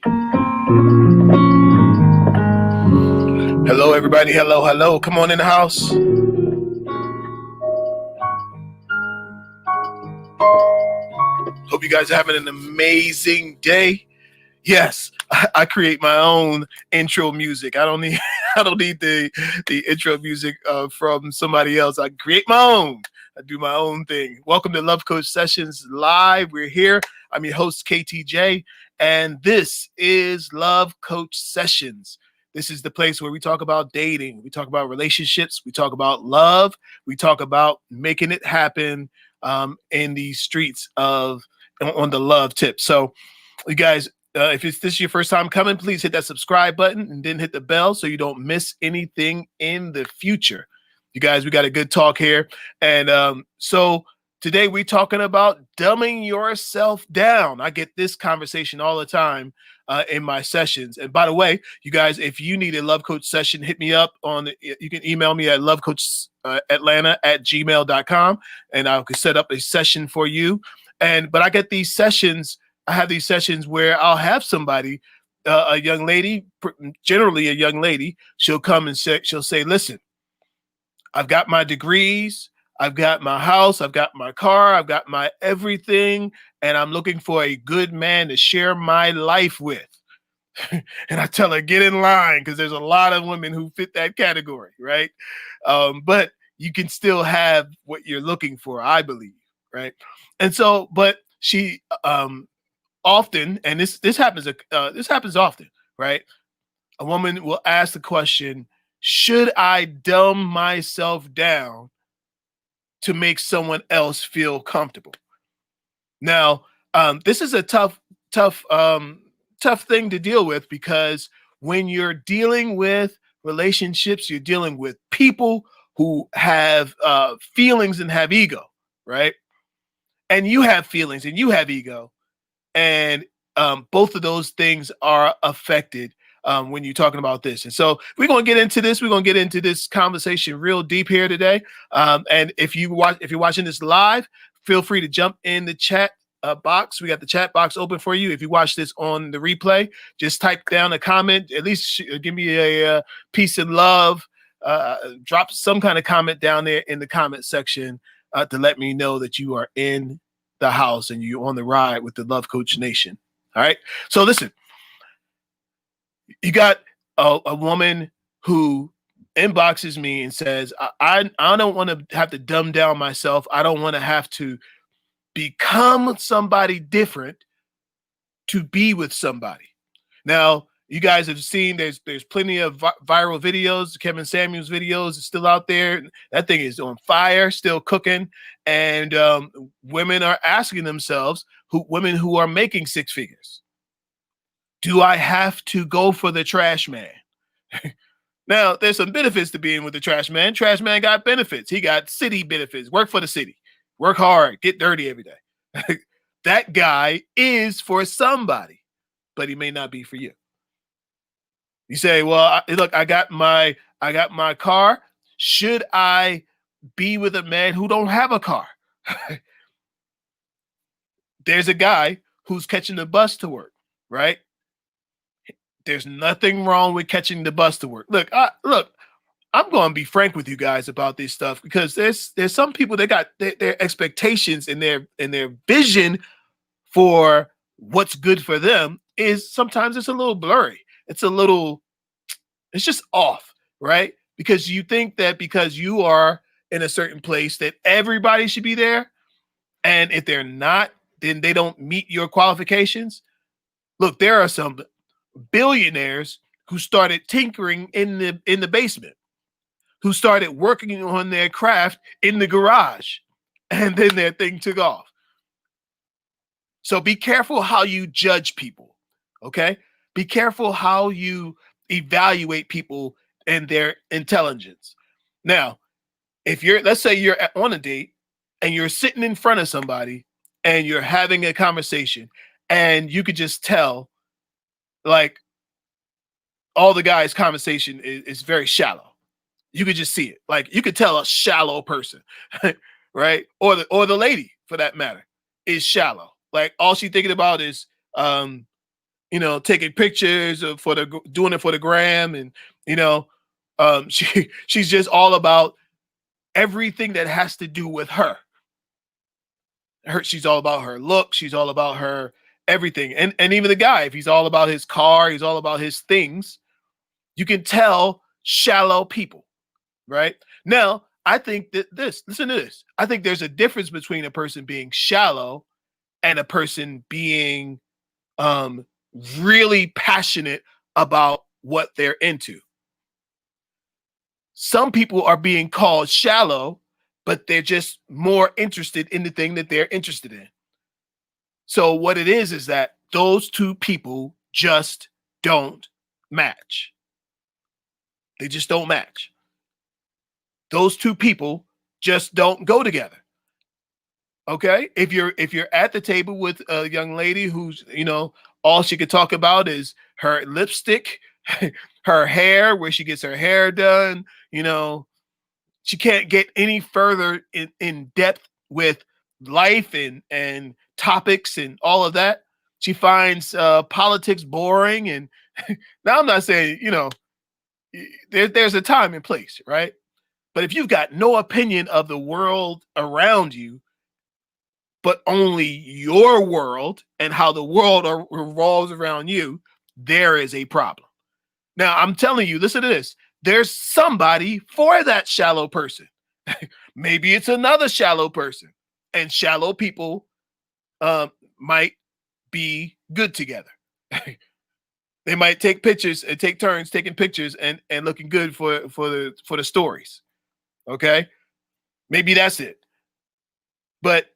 Hello, everybody. Hello, hello. Come on in the house. Hope you guys are having an amazing day. Yes, I create my own intro music. I don't need I don't need the intro music from somebody else. I create my own. I do my own thing. Welcome to Love Coach Sessions Live. We're here. I'm your host KTJ, and this is Love Coach Sessions. This is the place where we talk about dating, we talk about relationships, we talk about love, we talk about making it happen in the streets of on the love tip. So, you guys, if this is your first time coming, please hit that subscribe button and then hit the bell so you don't miss anything in the future. You guys, we got a good talk here. And so today we're talking about dumbing yourself down. I get this conversation all the time in my sessions. And by the way, you guys, if you need a love coach session, hit me up you can email me at lovecoachatlanta@gmail.com and I can set up a session for you. But I get these sessions. I have these sessions where I'll have somebody, a young lady, generally a young lady, she'll come and she'll say, listen, I've got my degrees, I've got my house, I've got my car, I've got my everything, and I'm looking for a good man to share my life with. And I tell her, get in line, because there's a lot of women who fit that category, right? But you can still have what you're looking for, I believe, right? And so, but she often, and this happens often, right? A woman will ask the question, should I dumb myself down to make someone else feel comfortable? Now, this is a tough thing to deal with, because when you're dealing with relationships, you're dealing with people who have feelings and have ego, right? And you have feelings and you have ego. And both of those things are affected when you're talking about this. And so we're going to get into this. We're going to get into this conversation real deep here today. And if you're watching this live, feel free to jump in the chat box. We got the chat box open for you. If you watch this on the replay, just type down a comment. At least give me a peace and love. Drop some kind of comment down there in the comment section to let me know that you are in the house and you're on the ride with the Love Coach Nation. All right. So listen, you got a woman who inboxes me and says, I don't want to have to dumb down myself. I don't want to have to become somebody different to be with somebody. Now, you guys have seen there's plenty of viral videos. Kevin Samuels videos is still out there. That thing is on fire, still cooking. And women are asking themselves, women who are making six figures, do I have to go for the trash man? Now, there's some benefits to being with the trash man. Trash man got benefits. He got city benefits. Work for the city. Work hard. Get dirty every day. That guy is for somebody, but he may not be for you. You say, well, look, I got my car. Should I be with a man who don't have a car? There's a guy who's catching the bus to work, right? There's nothing wrong with catching the bus to work. Look, I'm going to be frank with you guys about this stuff, because there's some people that got their expectations and their vision for what's good for them is sometimes it's a little blurry. It's just off, right? Because you think that because you are in a certain place that everybody should be there. And if they're not, then they don't meet your qualifications. Look, there are some billionaires who started tinkering in the basement, who started working on their craft in the garage, and then their thing took off. So be careful how you judge people, okay? Be careful how you evaluate people and their intelligence. Now, let's say you're on a date and you're sitting in front of somebody and you're having a conversation, and you could just tell, like, all the guys' conversation is very shallow. You could just see it. Like, you could tell a shallow person, right? Or the lady, for that matter, is shallow. Like, all she's thinking about is taking pictures for doing it for the gram, and you know, she's just all about everything that has to do with her. She's all about her look. She's all about her everything, and even the guy, if he's all about his car, he's all about his things. You can tell shallow people, right? Now, I think that listen to this. I think there's a difference between a person being shallow and a person being um, really passionate about what they're into. Some people are being called shallow, but they're just more interested in the thing that they're interested in. So what it is that those two people just don't match. They just don't match. Those two people just don't go together. Okay? If you're at the table with a young lady who's, all she could talk about is her lipstick, her hair, where she gets her hair done, she can't get any further in depth with life and topics and all of that. She finds politics boring. And now I'm not saying, there's a time and place, right? But if you've got no opinion of the world around you, but only your world and how the world revolves around you, there is a problem. Now, I'm telling you, listen to this. There's somebody for that shallow person. Maybe it's another shallow person, and shallow people might be good together. They might take pictures and take turns taking pictures and looking good for the stories. Okay, maybe that's it. But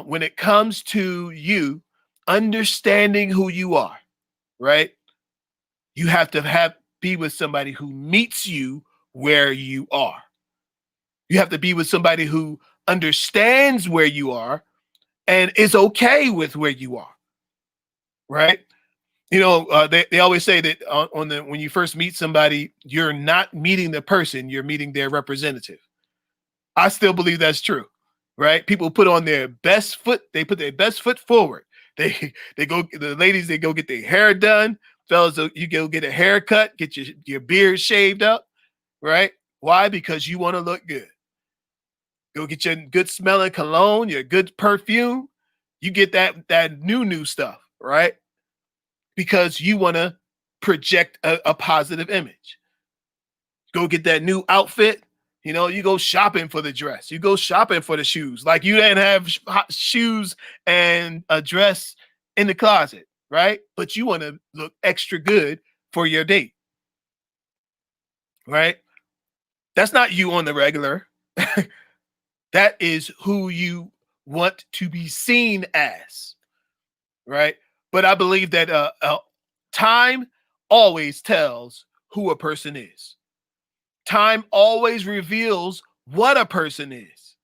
when it comes to you understanding who you are, right? You have to be with somebody who meets you where you are. You have to be with somebody who understands where you are and is okay with where you are, right? They always say that when you first meet somebody, you're not meeting the person, you're meeting their representative. I still believe that's true, right? People put on their best foot. They put their best foot forward. The ladies, they go get their hair done. Fellas, you go get a haircut, get your beard shaved up, right? Why? Because you want to look good. Go get your good smelling cologne, your good perfume. You get that new stuff, right? Because you want to project a positive image. Go get that new outfit. You go shopping for the dress. You go shopping for the shoes. Like you didn't have shoes and a dress in the closet, right? But you want to look extra good for your date, right? That's not you on the regular. That is who you want to be seen as, right? But I believe that time always tells who a person is. Time always reveals what a person is.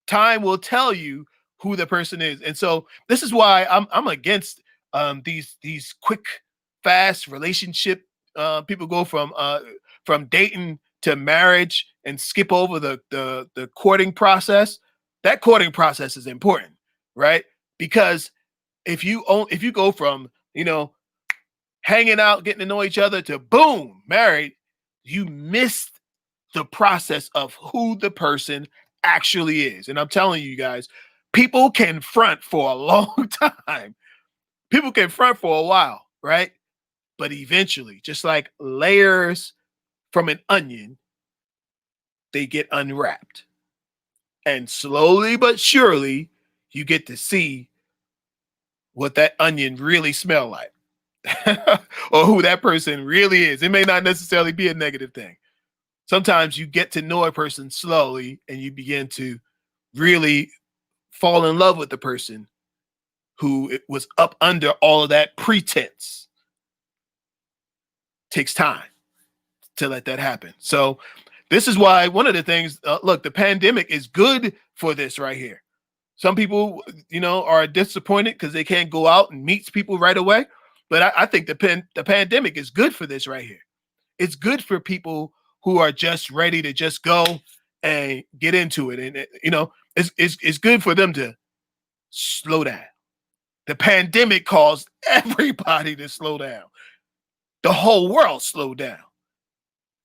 Time will tell you who the person is. And so this is why I'm against these quick, fast relationship. People go from dating to marriage and skip over the courting process. That courting process is important, right? Because if you go from hanging out, getting to know each other to boom, married, you missed the process of who the person actually is. And I'm telling you guys, people can front for a long time. People can front for a while, right? But eventually, just like layers from an onion, they get unwrapped. And slowly but surely, you get to see what that onion really smell like. Or who that person really is. It may not necessarily be a negative thing. Sometimes you get to know a person slowly and you begin to really fall in love with the person who was up under all of that pretense. Takes time to let that happen. So this is why one of the things, look, the pandemic is good for this right here. Some people, are disappointed because they can't go out and meet people right away. But I think the pandemic is good for this right here. It's good for people who are just ready to just go and get into it. And, it's good for them to slow down. The pandemic caused everybody to slow down. The whole world slowed down.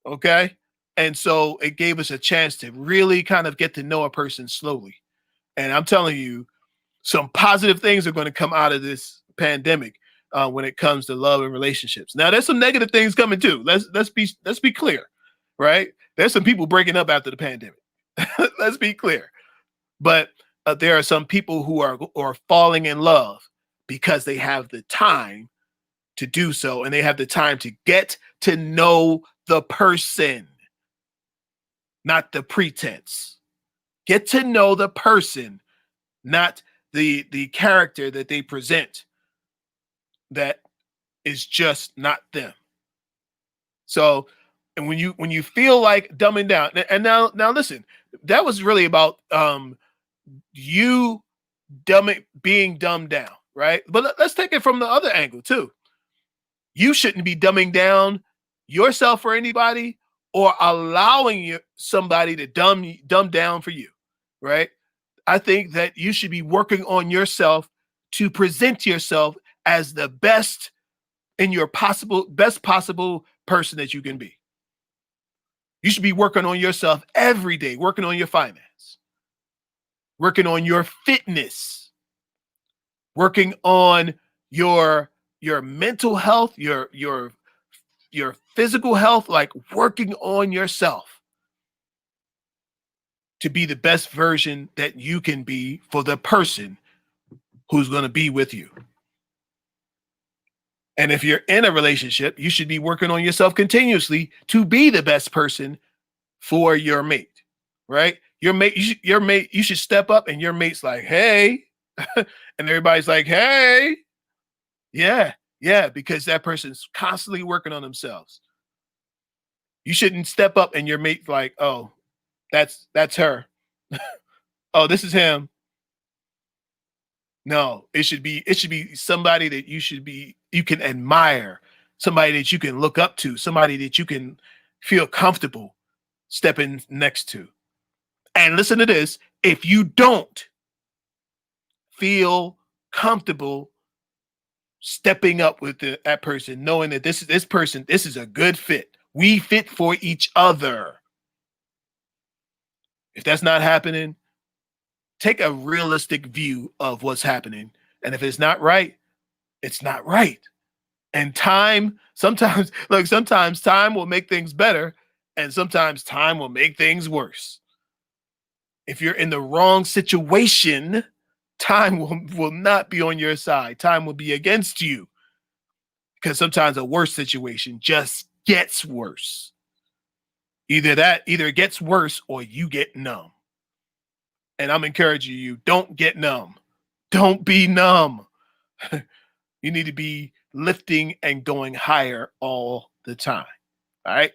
Okay. And so it gave us a chance to really kind of get to know a person slowly. And I'm telling you, some positive things are going to come out of this pandemic when it comes to love and relationships. Now, there's some negative things coming too. Let's be clear, right? There's some people breaking up after the pandemic. Let's be clear. But there are some people who are falling in love because they have the time to do so, and they have the time to get to know the person, not the pretense. Get to know the person, not the character that they present that is just not them. So, and when you feel like dumbing down, and now listen, that was really about you being dumbed down, right? But let's take it from the other angle too. You shouldn't be dumbing down yourself for anybody or allowing somebody to dumb down for you, right? I think that you should be working on yourself to present yourself as the best in your best possible person that you can be. You should be working on yourself every day, working on your finance, working on your fitness, working on your mental health, your physical health, like working on yourself to be the best version that you can be for the person who's going to be with you. And if you're in a relationship, you should be working on yourself continuously to be the best person for your mate, right? Your mate, you should step up, and your mate's like, "Hey," and everybody's like, "Hey." Yeah, because that person's constantly working on themselves. You shouldn't step up and your mate's like, "Oh, that's her." "Oh, this is him." No, it should be somebody that you can admire, somebody that you can look up to, somebody that you can feel comfortable stepping next to. And listen to this, if you don't feel comfortable stepping up with that person, knowing that this is a good fit. We fit for each other. If that's not happening, take a realistic view of what's happening. And if it's not right, it's not right. And sometimes time will make things better, and sometimes time will make things worse. If you're in the wrong situation, time will not be on your side. Time will be against you. Because sometimes a worse situation just gets worse. Either it gets worse or you get numb. And I'm encouraging you, don't get numb. Don't be numb. You need to be lifting and going higher all the time. All right.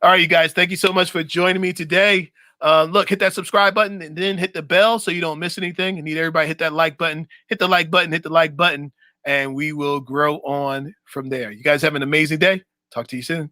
All right, you guys. Thank you so much for joining me today. Look, hit that subscribe button and then hit the bell so you don't miss anything. I need everybody to hit that like button, hit the like button, hit the like button, and we will grow on from there. You guys have an amazing day. Talk to you soon.